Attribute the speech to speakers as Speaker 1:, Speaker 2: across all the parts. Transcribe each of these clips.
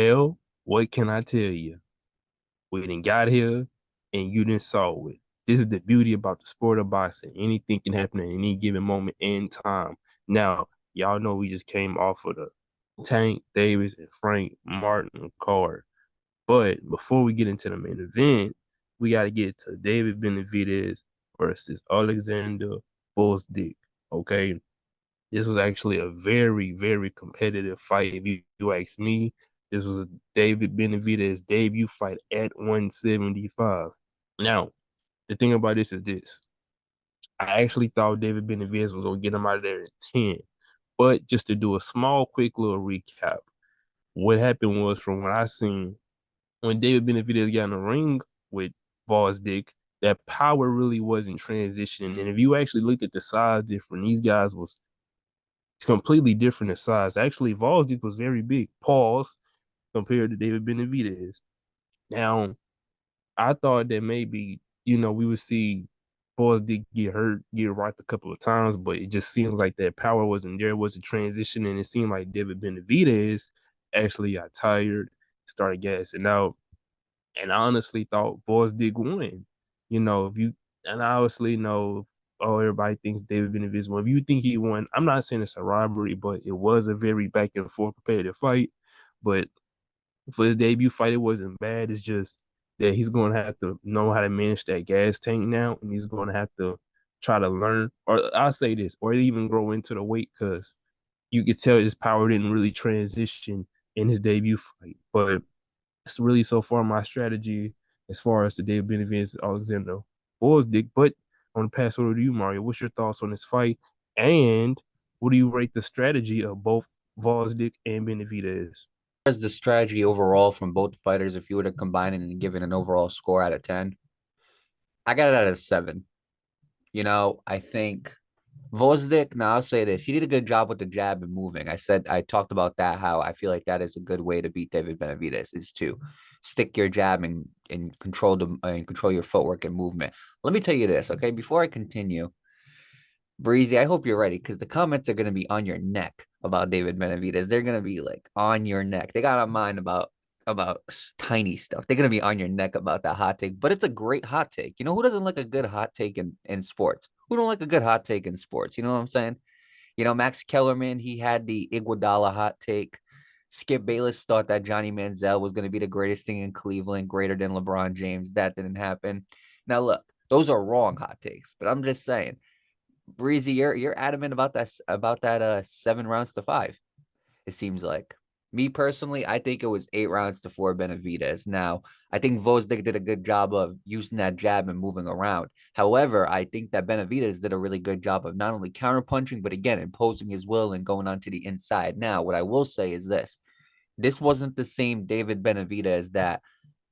Speaker 1: Well, what can I tell you? We didn't got here and you didn't saw it. This is the beauty about the sport of boxing. Anything can happen at any given moment in time. Now, y'all know we just came off of the Tank Davis and Frank Martin card. But before we get into the main event, we got to get to David Benavidez versus Oleksandr Gvozdyk. Okay, this was actually a very, very competitive fight. If you ask me, this was David Benavidez' debut fight at 175. Now, the thing about this is this. I actually thought David Benavidez was going to get him out of there in 10. But just to do a small, quick little recap, what happened was from what I seen, when David Benavidez got in the ring with Gvozdyk, that power really wasn't transitioning. And if you actually looked at the size difference, these guys was completely different in size. Actually, Gvozdyk was very big, pause, compared to David Benavidez. Now, I thought that maybe, we would see Gvozdyk get hurt, get rocked a couple of times, but it just seems like that power wasn't there. It was a transition, and it seemed like David Benavidez actually got tired, started gassing out, and I honestly thought Gvozdyk won. If you, and I obviously know, oh, everybody thinks David Benavidez won. If you think he won, I'm not saying it's a robbery, but it was a very back and forth competitive fight. But for his debut fight, it wasn't bad. It's just that he's going to have to know how to manage that gas tank now, and he's going to have to try to learn, or I'll say this, or even grow into the weight, because you could tell his power didn't really transition in his debut fight. But it's really so far my strategy as far as the David Benavidez Alexander Gvozdyk. But on the pass over to you, Mario, what's your thoughts on this fight? And what do you rate the strategy of both Gvozdyk and Benavidez?
Speaker 2: As the strategy overall from both fighters, if you were to combine it and give it an overall score out of 10, I got it at a 7. I think Gvozdyk, now I'll say this, he did a good job with the jab and moving. I talked about that, how I feel like that is a good way to beat David Benavidez, is to stick your jab and control your footwork and movement. Let me tell you this, okay? Before I continue, Breezy, I hope you're ready because the comments are going to be on your neck about David Benavidez. They're going to be like on your neck. They got on mine about tiny stuff. They're going to be on your neck about that hot take, but it's a great hot take. Who doesn't like a good hot take in sports? Who don't like a good hot take in sports? You know what I'm saying? Max Kellerman, he had the Iguodala hot take. Skip Bayless thought that Johnny Manziel was going to be the greatest thing in Cleveland, greater than LeBron James. That didn't happen. Now, look, those are wrong hot takes, but I'm just saying, Breezy, you're adamant about that 7 rounds to 5. It seems like. Me personally, I think it was 8 rounds to 4 Benavidez. Now, I think Gvozdyk did a good job of using that jab and moving around. However, I think that Benavidez did a really good job of not only counterpunching, but again, imposing his will and going onto the inside. Now, what I will say is this wasn't the same David Benavidez that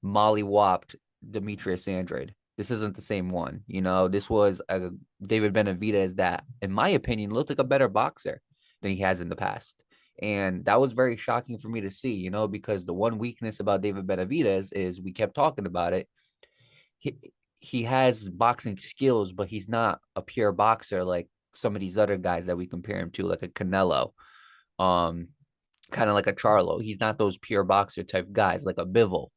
Speaker 2: mollywopped Demetrius Andrade. This isn't the same one. This was a David Benavidez that, in my opinion, looked like a better boxer than he has in the past. And that was very shocking for me to see, because the one weakness about David Benavidez is we kept talking about it. He has boxing skills, but he's not a pure boxer like some of these other guys that we compare him to, like a Canelo, um, kind of like a Charlo. He's not those pure boxer type guys like a Bivol.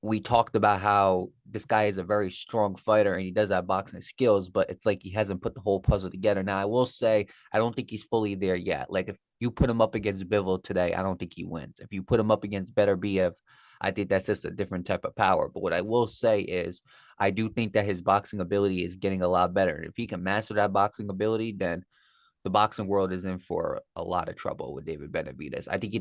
Speaker 2: We talked about how this guy is a very strong fighter and he does have boxing skills, but it's like he hasn't put the whole puzzle together. Now, I will say, I don't think he's fully there yet. Like, if you put him up against Bivol today, I don't think he wins. If you put him up against Beterbiev, I think that's just a different type of power. But what I will say is, I do think that his boxing ability is getting a lot better. And if he can master that boxing ability, then the boxing world is in for a lot of trouble with David Benavidez. I think he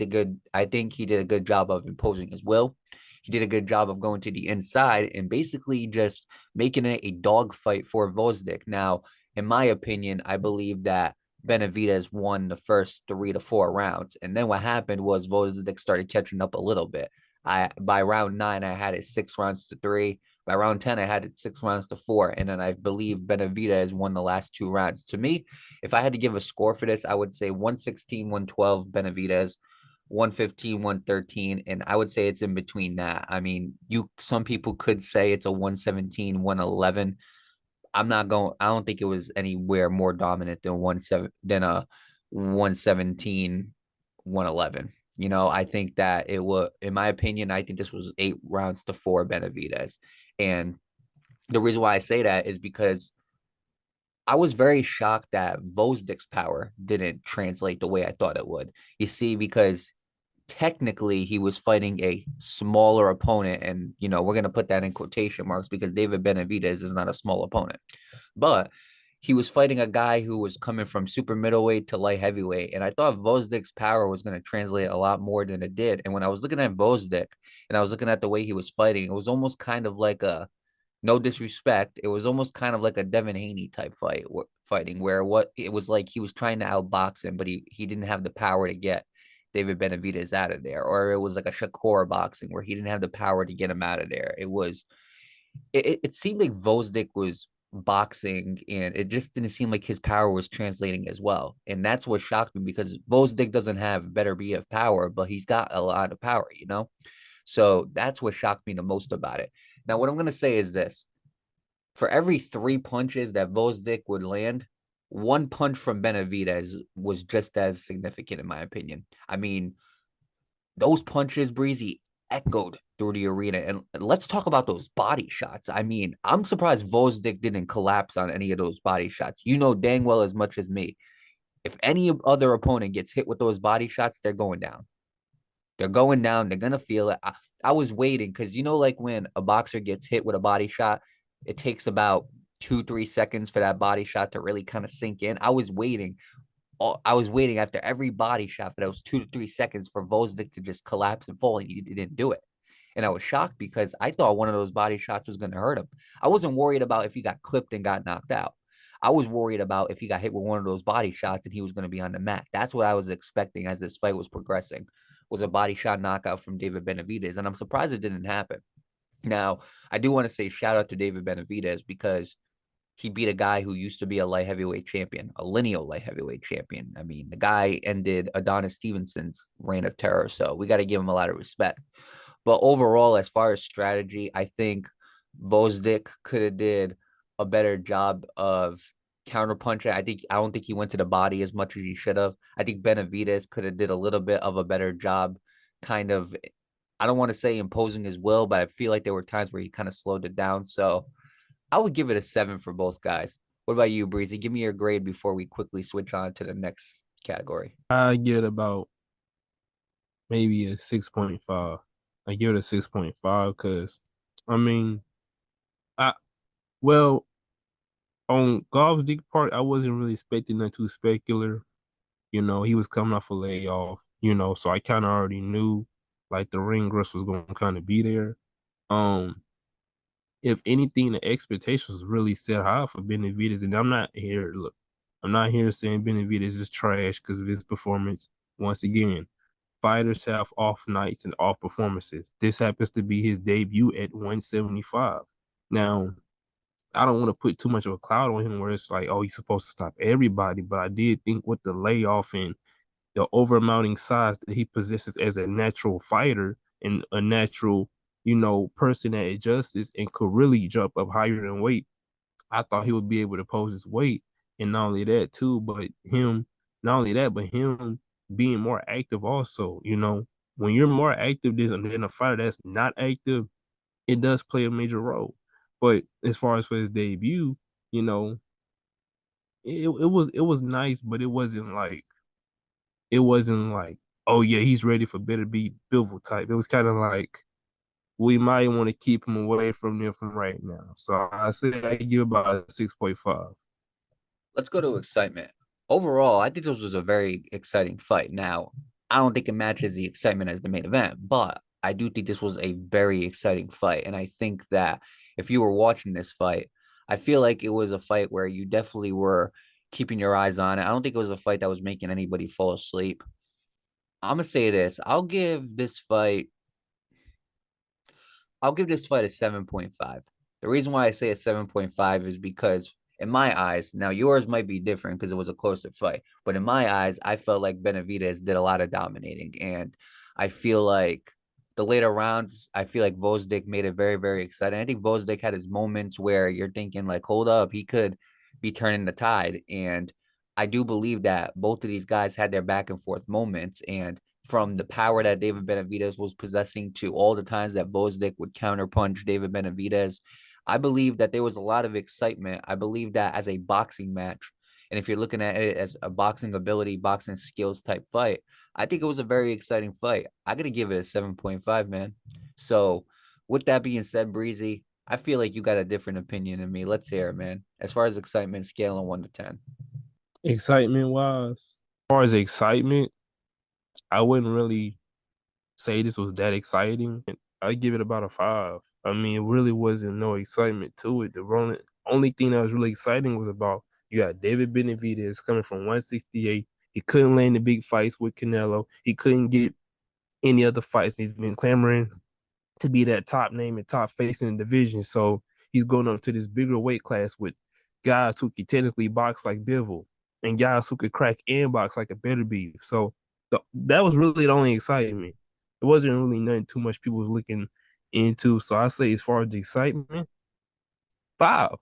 Speaker 2: did a good job of imposing his will. He did a good job of going to the inside and basically just making it a dogfight for Gvozdyk. Now, in my opinion, I believe that Benavidez won the first 3 to 4 rounds. And then what happened was Gvozdyk started catching up a little bit. By round 9, I had it 6 rounds to 3. By round 10, I had it 6 rounds to 4. And then I believe Benavidez won the last 2 rounds. To me, if I had to give a score for this, I would say 116, 112 Benavidez, 115, 113. And I would say it's in between that. I mean, some people could say it's a 117, 111. I don't think it was anywhere more dominant than a 117, 111. I think that it would, in my opinion, I think this was 8 rounds to 4 Benavidez. And the reason why I say that is because I was very shocked that Gvozdyk's power didn't translate the way I thought it would. You see, because technically he was fighting a smaller opponent, and we're gonna put that in quotation marks because David Benavidez is not a small opponent, but he was fighting a guy who was coming from super middleweight to light heavyweight, and I thought Gvozdyk's power was gonna translate a lot more than it did. And when I was looking at Gvozdyk and I was looking at the way he was fighting, it was almost kind of like a, no disrespect, it was almost kind of like a Devin Haney type fighting, where what it was like he was trying to outbox him, but he didn't have the power to get David Benavidez out of there. Or it was like a Shakur boxing where he didn't have the power to get him out of there. It seemed like Gvozdyk was boxing, and it just didn't seem like his power was translating as well. And that's what shocked me, because Gvozdyk doesn't have Beterbiev power, but he's got a lot of power. So that's what shocked me the most about it. Now, what I'm going to say is this: for every 3 punches that Gvozdyk would land, 1 punch from Benavidez was just as significant, in my opinion. I mean, those punches, Breezy, echoed through the arena. And let's talk about those body shots. I mean, I'm surprised Gvozdyk didn't collapse on any of those body shots. You know dang well as much as me, if any other opponent gets hit with those body shots, they're going down. They're going down. They're going to feel it. I was waiting because, like when a boxer gets hit with a body shot, it takes about 2, 3 seconds for that body shot to really kind of sink in. I was waiting. I was waiting after every body shot for those 2 to 3 seconds for Gvozdyk to just collapse and fall, and he didn't do it. And I was shocked because I thought one of those body shots was going to hurt him. I wasn't worried about if he got clipped and got knocked out. I was worried about if he got hit with one of those body shots and he was going to be on the mat. That's what I was expecting as this fight was progressing, was a body shot knockout from David Benavidez. And I'm surprised it didn't happen. Now, I do want to say shout out to David Benavidez because he beat a guy who used to be a light heavyweight champion, a lineal light heavyweight champion. I mean, the guy ended Adonis Stevenson's reign of terror. So we got to give him a lot of respect. But overall, as far as strategy, I think Gvozdyk could have did a better job of counterpunching. I don't think he went to the body as much as he should have. I think Benavidez could have did a little bit of a better job, kind of. I don't want to say imposing his will, but I feel like there were times where he kind of slowed it down. So I would give it a 7 for both guys. What about you, Breezy? Give me your grade before we quickly switch on to the next category.
Speaker 1: I get about maybe a 6.5. I give it a 6.5 because I mean, I well on Gvozdyk part, I wasn't really expecting nothing too spectacular. He was coming off a layoff. So I kind of already knew like the ring rust was going to kind of be there. Um, if anything, the expectations was really set high for Benavidez, and I'm not here saying Benavidez is trash because of his performance. Once again, fighters have off nights and off performances. This happens to be his debut at 175. Now, I don't want to put too much of a cloud on him where it's like, oh, he's supposed to stop everybody. But I did think with the layoff and the overmounting size that he possesses as a natural fighter and a natural, person that adjusts and could really jump up higher in weight, I thought he would be able to pose his weight. And not only that, too, but him being more active also, when you're more active than a fighter that's not active, it does play a major role. But as far as for his debut, you know, it was nice, but it wasn't like, oh yeah, he's ready for better be Bivol type. It was kind of like we might want to keep him away from them from right now. So I say I give about a 6.5.
Speaker 2: Let's go to excitement. Overall, I think this was a very exciting fight. Now, I don't think it matches the excitement as the main event, but I do think this was a very exciting fight. And I think that if you were watching this fight, I feel like it was a fight where you definitely were keeping your eyes on it. I don't think it was a fight that was making anybody fall asleep. I'm gonna say this. I'll give this fight a 7.5. The reason why I say a 7.5 is because, in my eyes, now yours might be different because it was a closer fight, but in my eyes, I felt like Benavidez did a lot of dominating. And I feel like the later rounds, I feel like Gvozdyk made it very, very exciting. I think Gvozdyk had his moments where you're thinking, like, hold up, he could be turning the tide. And I do believe that both of these guys had their back and forth moments. And from the power that David Benavidez was possessing to all the times that Gvozdyk would counterpunch David Benavidez. I believe that there was a lot of excitement. I believe that as a boxing match, and if you're looking at it as a boxing ability, boxing skills type fight, I think it was a very exciting fight. I got to give it a 7.5, man. So, with that being said, Breezy, I feel like you got a different opinion than me. Let's hear it, man. As far as excitement, scale on 1 to 10.
Speaker 1: Excitement wise, as far as excitement, I wouldn't really say this was that exciting. I give it about a 5. I mean, it really wasn't no excitement to it. The only thing that was really exciting was about you got David Benavidez coming from 168. He couldn't land the big fights with Canelo. He couldn't get any other fights. He's been clamoring to be that top name and top face in the division. So he's going up to this bigger weight class with guys who can technically box like Bivol and guys who could crack and box like a Beterbiev. So that was really the only excitement. It wasn't really nothing too much people was looking into. So I say as far as the excitement, 5.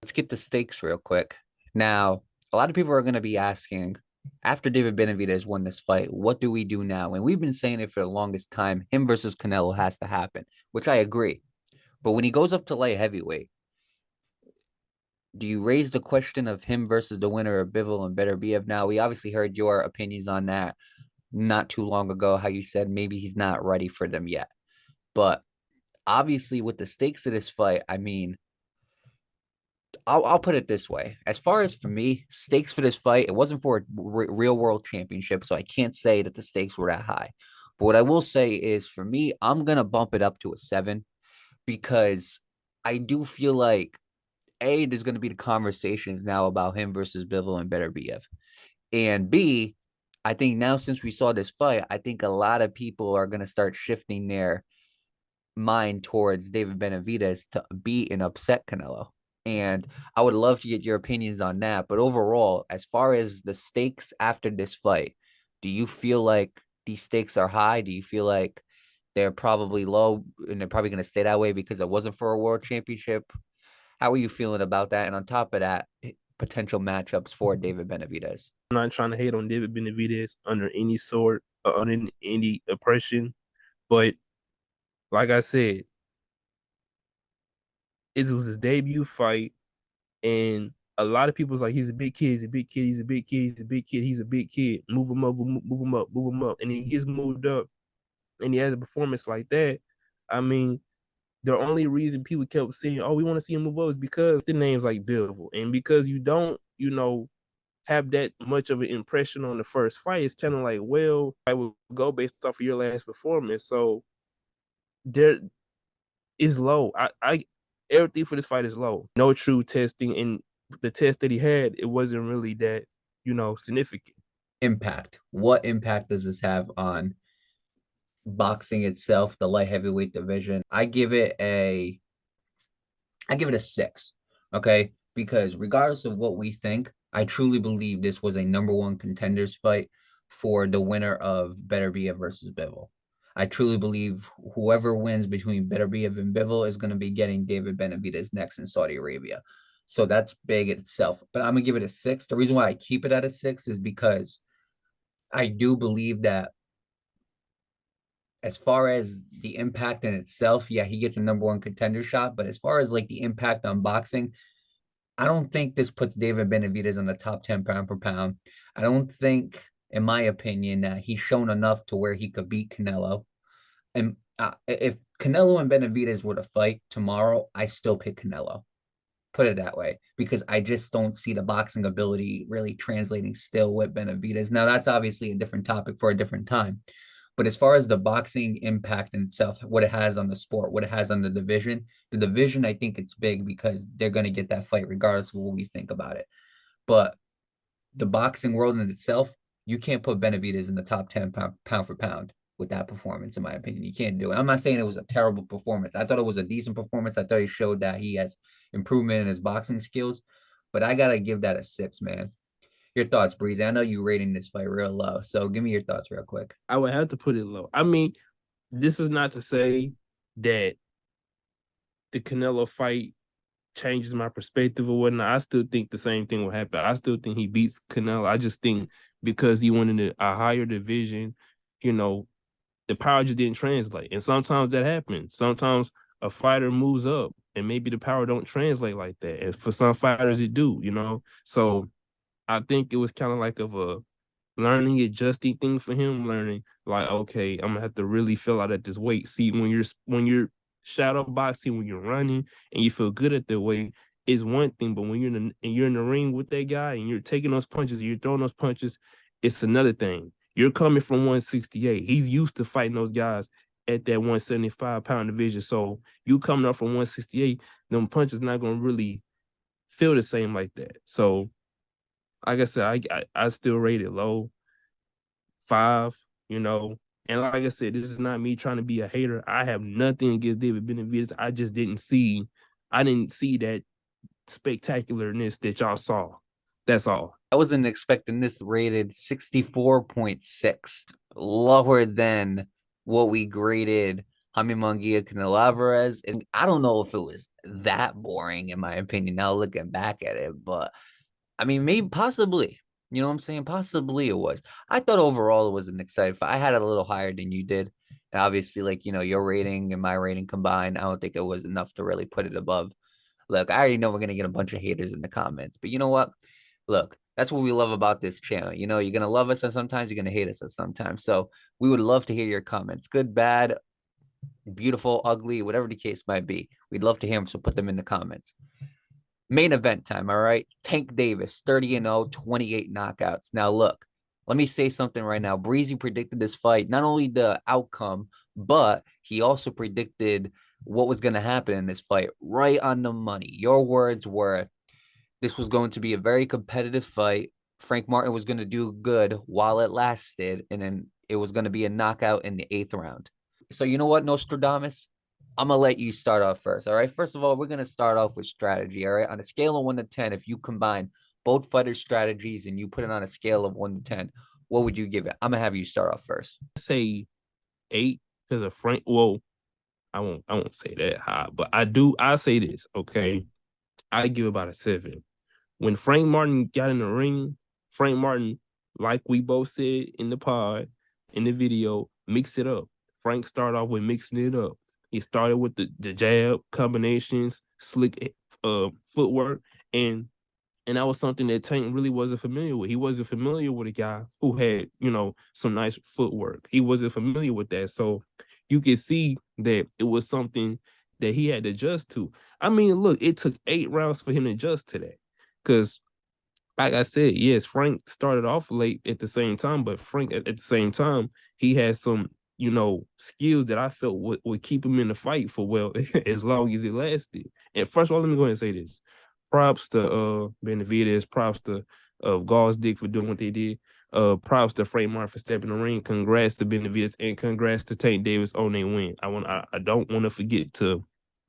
Speaker 2: Let's get the stakes real quick. Now, a lot of people are going to be asking, after David Benavidez won this fight, what do we do now? And we've been saying it for the longest time. Him versus Canelo has to happen, which I agree. But when he goes up to light heavyweight, do you raise the question of him versus the winner of Bivol and Beterbiev? Now, we obviously heard your opinions on that not too long ago, how you said maybe he's not ready for them yet. But obviously, with the stakes of this fight, I mean, I'll put it this way. As far as for me, stakes for this fight, it wasn't for a real world championship, so I can't say that the stakes were that high. But what I will say is for me, I'm going to bump it up to a 7 because I do feel like A, there's going to be the conversations now about him versus Bivol and Beterbiev. And B, I think now since we saw this fight, I think a lot of people are going to start shifting their mind towards David Benavidez to beat and upset Canelo. And I would love to get your opinions on that. But overall, as far as the stakes after this fight, do you feel like these stakes are high? Do you feel like they're probably low and they're probably going to stay that way because it wasn't for a world championship? How are you feeling about that? And on top of that, potential matchups for David Benavidez.
Speaker 1: I'm not trying to hate on David Benavidez under any sort, under any oppression, but like I said, it was his debut fight, and a lot of people was like, he's a big kid, he's a big kid, he's a big kid, he's a big kid, he's a big kid. Move him up, move him up, move him up. And he gets moved up and he has a performance like that. I mean, the only reason people kept saying, oh, we want to see him move up is because the name's like Bivol. And because you don't, have that much of an impression on the first fight, it's kind of like, well, I will go based off of your last performance. So there is low. I everything for this fight is low. No true testing, and the test that he had, it wasn't really that, significant.
Speaker 2: Impact. What impact does this have on boxing itself, the light heavyweight division? I give it a 6. Okay. Because regardless of what we think, I truly believe this was a number one contenders fight for the winner of Beterbiev versus Bivol. I truly believe whoever wins between Beterbiev and Bivol is going to be getting David Benavidez next in Saudi Arabia. So that's big itself. But I'm going to give it a 6. The reason why I keep it at a 6 is because I do believe that as far as the impact in itself, yeah, he gets a number one contender shot. But as far as like the impact on boxing, I don't think this puts David Benavidez on the top 10 pound for pound. I don't think, in my opinion, that he's shown enough to where he could beat Canelo. And if Canelo and Benavidez were to fight tomorrow, I still pick Canelo. Put it that way, because I just don't see the boxing ability really translating still with Benavidez. Now, that's obviously a different topic for a different time. But as far as the boxing impact in itself, what it has on the sport, what it has on the division, I think it's big because they're going to get that fight regardless of what we think about it. But the boxing world in itself, you can't put Benavidez in the top 10 pound for pound with that performance, in my opinion. You can't do it. I'm not saying it was a terrible performance. I thought it was a decent performance. I thought he showed that he has improvement in his boxing skills, but I got to give that a 6, man. Your thoughts, Breezy? I know you rating this fight real low, so give me your thoughts real quick.
Speaker 1: I would have to put it low. I mean, this is not to say that the Canelo fight changes my perspective or whatnot. I still think the same thing will happen. I still think he beats Canelo. I just think because he went in a higher division, you know, the power just didn't translate. And sometimes that happens. Sometimes a fighter moves up and maybe the power don't translate like that. And for some fighters it do, you know. So I think it was kind of like of a learning adjusting thing for him, learning like, okay, I'm gonna have to really fill out at this weight. See, when you're shadow boxing, when you're running and you feel good at the weight, is one thing. But when you're in the ring with that guy and you're taking those punches, you're throwing those punches, it's another thing. You're coming from 168. He's used to fighting those guys at that 175-pound division. So you coming up from 168, them punches not gonna really feel the same like that. So like I said, I still rate it low, 5, you know. And like I said, this is not me trying to be a hater. I have nothing against David Benavidez. I didn't see that spectacularness that y'all saw. That's all.
Speaker 2: I wasn't expecting this rated 64.6, lower than what we graded Jaime Munguia Canelaveras. And I don't know if it was that boring, in my opinion, now looking back at it, but I mean, maybe possibly. You know what I'm saying? Possibly it was. I thought overall it was an exciting fight. I had it a little higher than you did. And obviously, like, you know, your rating and my rating combined, I don't think it was enough to really put it above. Look, I already know we're going to get a bunch of haters in the comments, but you know what? Look, that's what we love about this channel. You know, you're going to love us, and sometimes you're going to hate us, and sometimes. So we would love to hear your comments, good, bad, beautiful, ugly, whatever the case might be. We'd love to hear them. So put them in the comments. Main event time, all right? Tank Davis, 30-0, 28 knockouts. Now, look, let me say something right now. Breezy predicted this fight, not only the outcome, but he also predicted what was going to happen in this fight right on the money. Your words were this was going to be a very competitive fight. Frank Martin was going to do good while it lasted, and then it was going to be a knockout in the 8th round. So you know what, Nostradamus? I'm going to let you start off first, all right? First of all, we're going to start off with strategy, all right? On a scale of 1 to 10, if you combine both fighters' strategies and you put it on a scale of 1 to 10, what would you give it? I'm going to have you start off first.
Speaker 1: I say 8 because of Frank. Well, I won't say that high, but I say this, okay? I give about a 7. When Frank Martin got in the ring, Frank Martin, like we both said in the pod, in the video, mix it up. Frank started off with mixing it up. He started with the jab combinations, slick footwork, and that was something that Tank really wasn't familiar with. He wasn't familiar with a guy who had, you know, some nice footwork. He wasn't familiar with that. So you could see that it was something that he had to adjust to. I mean, look, it took 8 rounds for him to adjust to that. Because, like I said, yes, Frank started off late at the same time, but Frank, at the same time, he had some, you know, skills that I felt would keep him in the fight for, well, as long as it lasted. And first of all, let me go ahead and say this. Props to Benavidez, props to Gvozdyk for doing what they did. Props to Frank Martin for stepping in the ring. Congrats to Benavidez and congrats to Tank Davis on their win. I don't want to forget to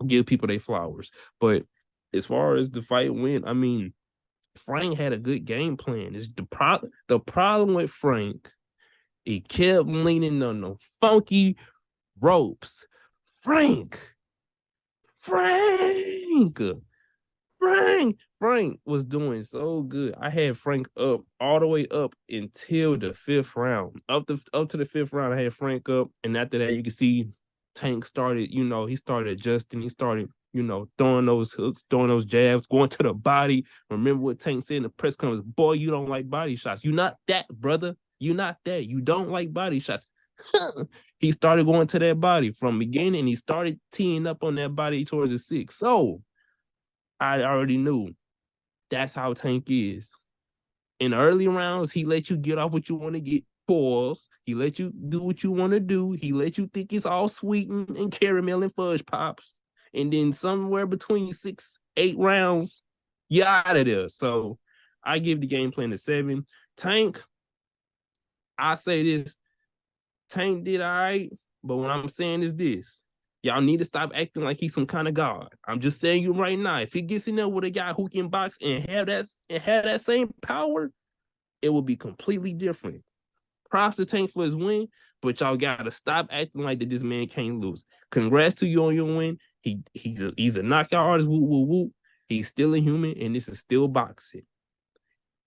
Speaker 1: give people their flowers. But as far as the fight went, I mean, Frank had a good game plan. It's the problem with Frank, he kept leaning on the funky ropes. Frank, Frank, Frank was doing so good. I had Frank up all the way up until the 5th round. Up to the 5th round, I had Frank up, and after that, you can see Tank started. You know, he started adjusting. He started, you know, throwing those hooks, throwing those jabs, going to the body. Remember what Tank said in the press conference? Boy, you don't like body shots. You're not that, brother. You're not that. You don't like body shots. He started going to that body from beginning. He started teeing up on that body towards the 6th. So I already knew that's how Tank is. In the early rounds, he let you get off what you want to get. Pause. He let you do what you want to do. He let you think it's all sweet and caramel and fudge pops. And then somewhere between 6, 8 rounds, you're out of there. So I give the game plan a 7. Tank, I say this. Tank did all right, but what I'm saying is this. Y'all need to stop acting like he's some kind of god. I'm just saying you right now. If he gets in there with a guy who can box and have that same power, it will be completely different. Props to Tank for his win, but y'all gotta stop acting like that this man can't lose. Congrats to you on your win. He's a knockout artist. Woo woo woo. He's still a human, and this is still boxing.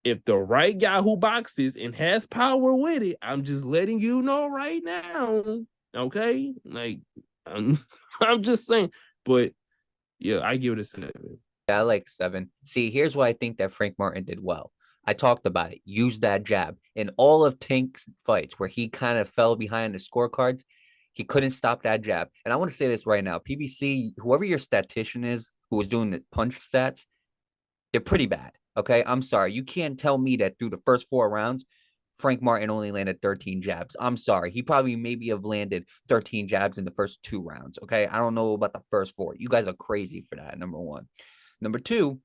Speaker 1: if the right guy who boxes and has power with it, I'm just letting you know right now. Okay, like I'm, I'm just saying. But yeah, I give it a 7.
Speaker 2: I like 7. See, here's why I think that Frank Martin did well. I talked about it. Use that jab. In all of Tank's fights where he kind of fell behind the scorecards, he couldn't stop that jab. And I want to say this right now. PBC, whoever your statistician is who was doing the punch stats, they're pretty bad. Okay. I'm sorry. You can't tell me that through the first 4 rounds, Frank Martin only landed 13 jabs. I'm sorry. He probably maybe have landed 13 jabs in the first 2 rounds. Okay. I don't know about the first 4. You guys are crazy for that. Number one. Number two,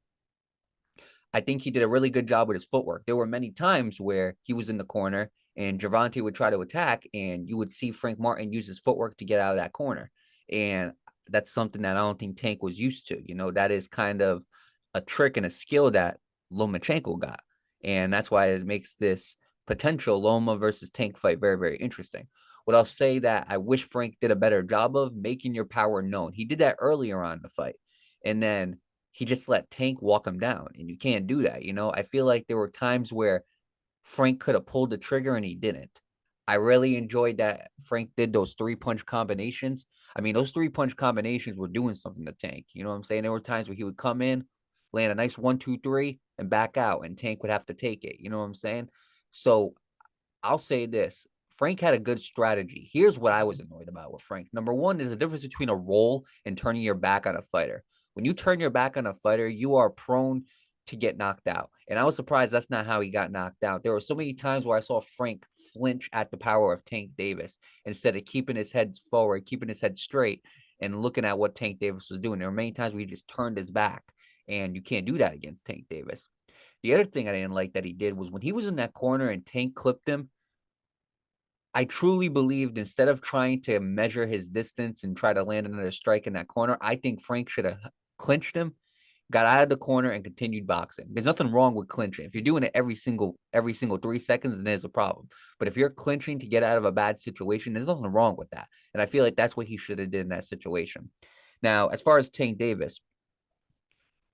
Speaker 2: I think he did a really good job with his footwork. There were many times where he was in the corner and Gervonta would try to attack, and you would see Frank Martin use his footwork to get out of that corner. And that's something that I don't think Tank was used to. You know, that is kind of a trick and a skill that Lomachenko got. And that's why it makes this potential Loma versus Tank fight very, very interesting. What I'll say that I wish Frank did a better job of making your power known. He did that earlier on in the fight. And then he just let Tank walk him down, and you can't do that. You know, I feel like there were times where Frank could have pulled the trigger and he didn't. I really enjoyed that Frank did those 3-punch combinations. I mean, those 3-punch combinations were doing something to Tank. You know what I'm saying? There were times where he would come in, land a nice 1, 2, 3, and back out, and Tank would have to take it. You know what I'm saying? So I'll say this. Frank had a good strategy. Here's what I was annoyed about with Frank. Number one, there's a difference between a roll and turning your back on a fighter. When you turn your back on a fighter, you are prone to get knocked out. And I was surprised that's not how he got knocked out. There were so many times where I saw Frank flinch at the power of Tank Davis instead of keeping his head forward, keeping his head straight, and looking at what Tank Davis was doing. There were many times where he just turned his back, and you can't do that against Tank Davis. The other thing I didn't like that he did was when he was in that corner and Tank clipped him, I truly believed instead of trying to measure his distance and try to land another strike in that corner, I think Frank should have clinched him, got out of the corner, and continued boxing. There's nothing wrong with clinching. If you're doing it every single 3 seconds, then there's a problem. But if you're clinching to get out of a bad situation, there's nothing wrong with that. And I feel like that's what he should have did in that situation. Now, as far as Tank Davis,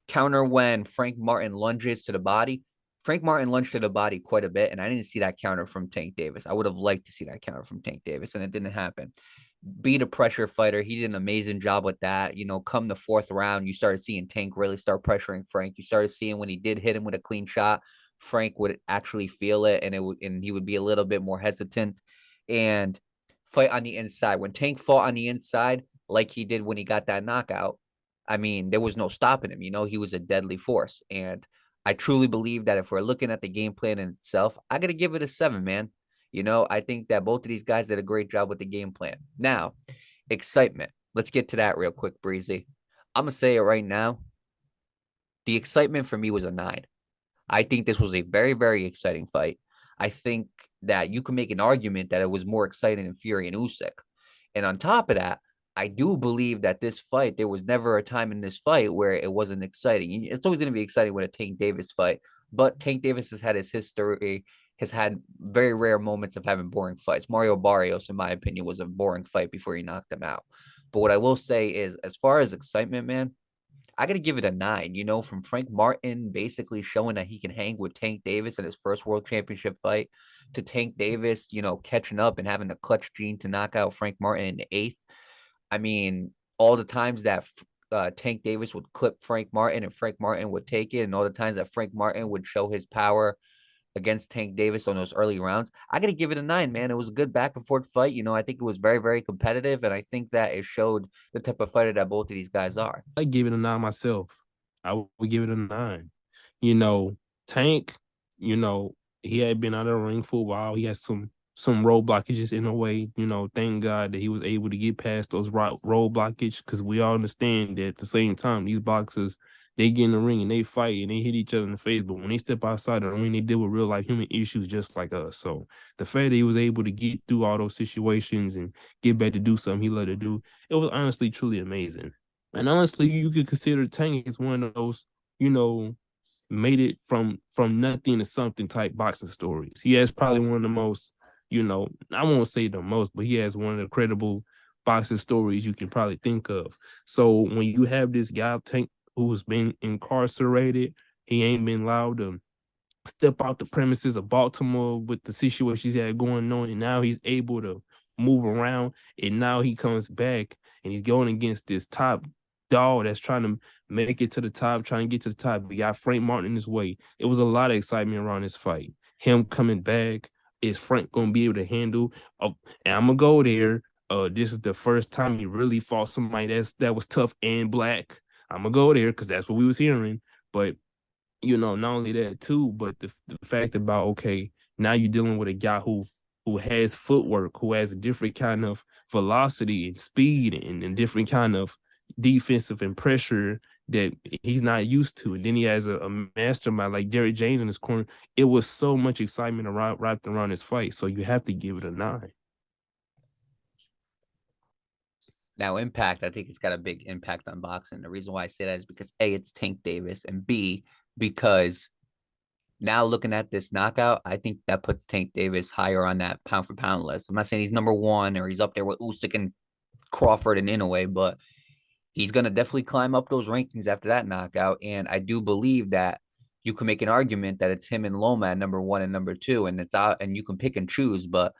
Speaker 2: counter when Frank Martin lunges to the body. Frank Martin lunged to the body quite a bit, and I didn't see that counter from Tank Davis. I would have liked to see that counter from Tank Davis, and it didn't happen. Beat a pressure fighter. He did an amazing job with that. You know, come the 4th round, you started seeing Tank really start pressuring Frank. You started seeing when he did hit him with a clean shot, Frank would actually feel it, and he would be a little bit more hesitant and fight on the inside. When Tank fought on the inside, like he did when he got that knockout, I mean, there was no stopping him. You know, he was a deadly force. And I truly believe that if we're looking at the game plan in itself, I got to give it a 7, man. You know, I think that both of these guys did a great job with the game plan. Now, excitement. Let's get to that real quick, Breezy. I'm going to say it right now. The excitement for me was a 9. I think this was a very, very exciting fight. I think that you can make an argument that it was more exciting than Fury and Usyk. And on top of that, I do believe that this fight, there was never a time in this fight where it wasn't exciting. It's always going to be exciting with a Tank Davis fight, but Tank Davis has had his history, has had very rare moments of having boring fights. Mario Barrios, in my opinion, was a boring fight before he knocked him out. But what I will say is, as far as excitement, man, I got to give it a 9. You know, from Frank Martin basically showing that he can hang with Tank Davis in his first world championship fight to Tank Davis, you know, catching up and having a clutch gene to knock out Frank Martin in the 8th. I mean, all the times that Tank Davis would clip Frank Martin and Frank Martin would take it, and all the times that Frank Martin would show his power against Tank Davis on those early rounds, I got to give it a 9, man. It was a good back and forth fight. You know, I think it was very, very competitive, and I think that it showed the type of fighter that both of these guys are.
Speaker 1: I give it a 9 myself. I would give it a 9. You know, Tank, you know, he had been out of the ring for a while. He had some road blockages in a way. You know, thank God that he was able to get past those road blockage, because we all understand that at the same time, these boxers, they get in the ring and they fight and they hit each other in the face. But when they step outside of the ring, they deal with real life human issues just like us. So the fact that he was able to get through all those situations and get back to do something he loved to do, it was honestly truly amazing. And honestly, you could consider Tank as one of those, you know, made it from nothing to something type boxing stories. He has probably one of the most, you know, I won't say the most, but he has one of the credible boxing stories you can probably think of. So when you have this guy Tank who's been incarcerated, he ain't been allowed to step out the premises of Baltimore with the situations he had going on, and now he's able to move around, and now he comes back and he's going against this top dog that's trying to make it to the top, trying to get to the top. He got Frank Martin in his way. It was a lot of excitement around this fight. Him coming back, is Frank gonna be able to handle? Oh, and I'm gonna go there. This is the first time he really fought somebody that was tough and black. I'm gonna go there because that's what we was hearing. But not only that too, but the fact about okay, now you're dealing with a guy who has footwork, who has a different kind of velocity and speed and different kind of defensive and pressure that he's not used to. And then he has a mastermind like Derrick James in his corner. It was so much excitement wrapped around this fight. So you have to give it a 9.
Speaker 2: Now, impact, I think it's got a big impact on boxing. The reason why I say that is because A, it's Tank Davis, and B, because now looking at this knockout, I think that puts Tank Davis higher on that pound for pound list. I'm not saying he's number one or he's up there with Usyk and Crawford and Inoue, but he's going to definitely climb up those rankings after that knockout. And I do believe that you can make an argument that it's him and Loma at number one and number two, and it's out, and you can pick and choose. But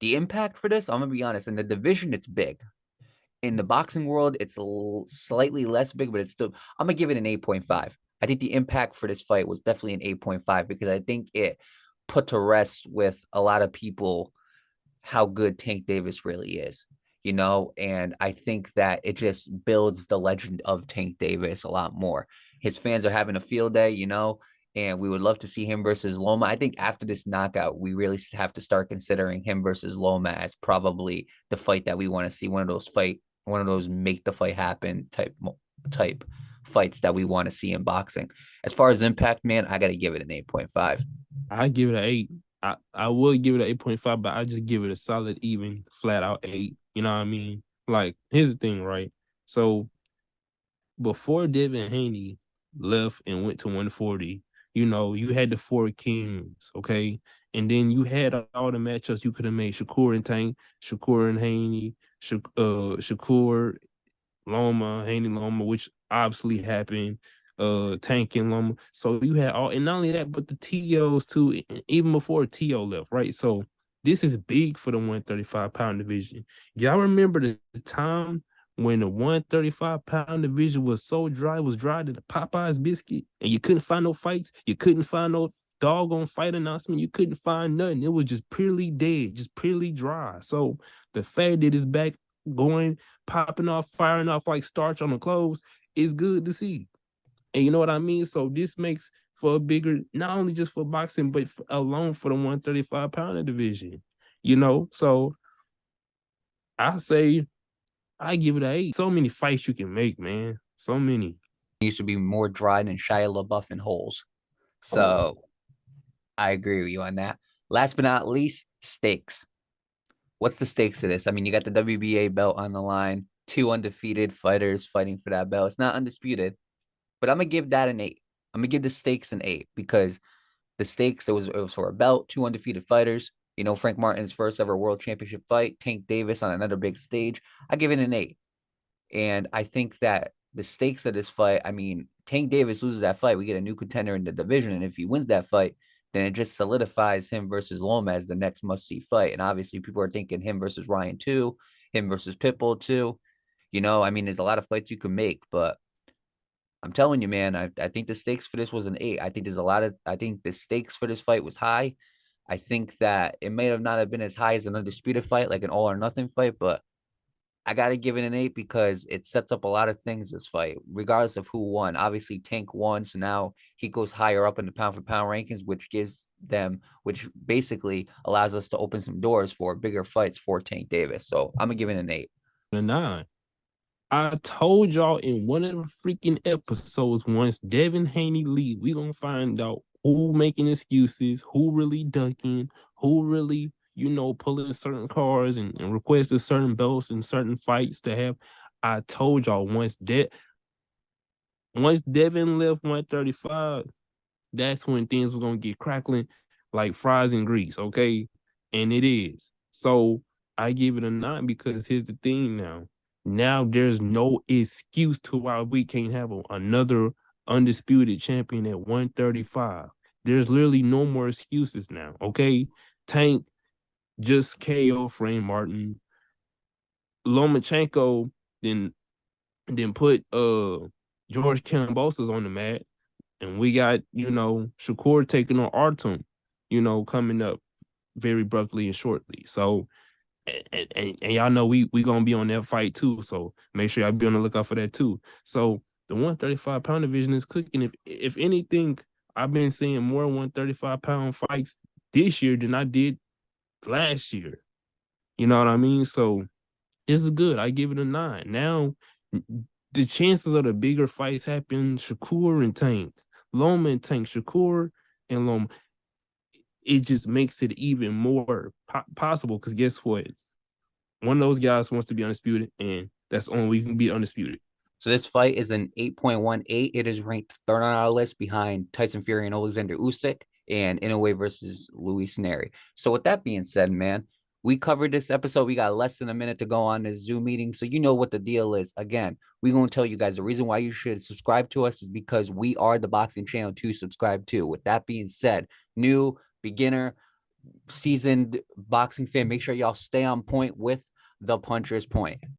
Speaker 2: the impact for this, I'm gonna be honest, in the division, it's big. In the boxing world, it's slightly less big, but it's still, I'm gonna give it an 8.5. I think the impact for this fight was definitely an 8.5 because I think it put to rest with a lot of people how good Tank Davis really is, and I think that it just builds the legend of Tank Davis a lot more. His fans are having a field day, and we would love to see him versus Loma. I think after this knockout, we really have to start considering him versus Loma as probably the fight that we want to see. One of those make the fight happen type fights that we want to see in boxing. As far as impact, man, I got to give it an 8.5.
Speaker 1: I give it an 8. I would give it an 8.5, but I just give it a solid, even, flat out 8. You know what I mean? Like, here's the thing, right? So before Devin Haney left and went to 140, you had the four kings, okay? And then you had all the matchups you could have made: Shakur and Tank, Shakur and Haney, Shakur, Loma, Haney Loma, which obviously happened, Tank and Loma. So you had all, and not only that, but the TOs too, even before TO left, right? So this is big for the 135-pound division. Y'all remember the time when the 135-pound division was so dry, was dry to the Popeyes biscuit, and you couldn't find no fights, you couldn't find no doggone fight announcement, you couldn't find nothing. It was just purely dead, just purely dry. So the fact that it's back going, popping off, firing off like starch on the clothes is good to see. And you know what I mean? So this makes for a bigger, not only just for boxing, but alone for the 135-pounder division. So I say I give it an 8. So many fights you can make, man. So many.
Speaker 2: He used to be more dry than Shia LaBeouf in holes. So I agree with you on that. Last but not least, stakes. What's the stakes of this? I mean, you got the WBA belt on the line, 2 undefeated fighters fighting for that belt. It's not undisputed, but I'm gonna give that an 8. I'm gonna give the stakes an 8 because the stakes, it was for a belt, 2 undefeated fighters. Frank Martin's first ever world championship fight, Tank Davis on another big stage. I give it an 8. And I think that the stakes of this fight, I mean, Tank Davis loses that fight, we get a new contender in the division. And if he wins that fight, then it just solidifies him versus Loma as the next must-see fight. And obviously, people are thinking him versus Ryan too, him versus Pitbull too. I mean, there's a lot of fights you can make, but I'm telling you, man, I think the stakes for this was an 8. I think the stakes for this fight was high. I think that it may have not have been as high as an undisputed fight, like an all or nothing fight, but I got to give it an 8 because it sets up a lot of things this fight, regardless of who won. Obviously, Tank won, so now he goes higher up in the pound for pound rankings, which basically allows us to open some doors for bigger fights for Tank Davis. So I'm going to give it an 8.
Speaker 1: A 9. I told y'all in one of the freaking episodes, once Devin Haney leave, we gonna find out who making excuses, who really ducking, who really, pulling certain cars and requesting certain belts and certain fights to have. I told y'all once Devin left 135, that's when things were gonna get crackling like fries and grease, okay? And it is. So I give it a 9 because here's the thing now. Now there's no excuse to why we can't have another undisputed champion at 135. There's literally no more excuses now. Okay, Tank just KO Frame Martin. Lomachenko then put George Kambosos on the mat, and we got Shakur taking on Artem, coming up very abruptly and shortly. So and y'all know we gonna be on that fight too. So make sure y'all be on the lookout for that too. So the 135-pound division is cooking. If anything, I've been seeing more 135-pound fights this year than I did last year. You know what I mean? So this is good. I give it a 9. Now the chances of the bigger fights happen, Shakur and Tank, Loma and Tank, Shakur and Loma. It just makes it even more possible because guess what? One of those guys wants to be undisputed, and that's only we can be undisputed.
Speaker 2: So this fight is an 8.18. It is ranked third on our list behind Tyson Fury and Oleksandr Usyk and Inoue versus Luis Neri. So with that being said, man, we covered this episode. We got less than a minute to go on this Zoom meeting. So you know what the deal is. Again, we're going to tell you guys the reason why you should subscribe to us is because we are the boxing channel to subscribe to. With that being said, new, beginner, seasoned boxing fan, make sure y'all stay on point with the Puncher's Point.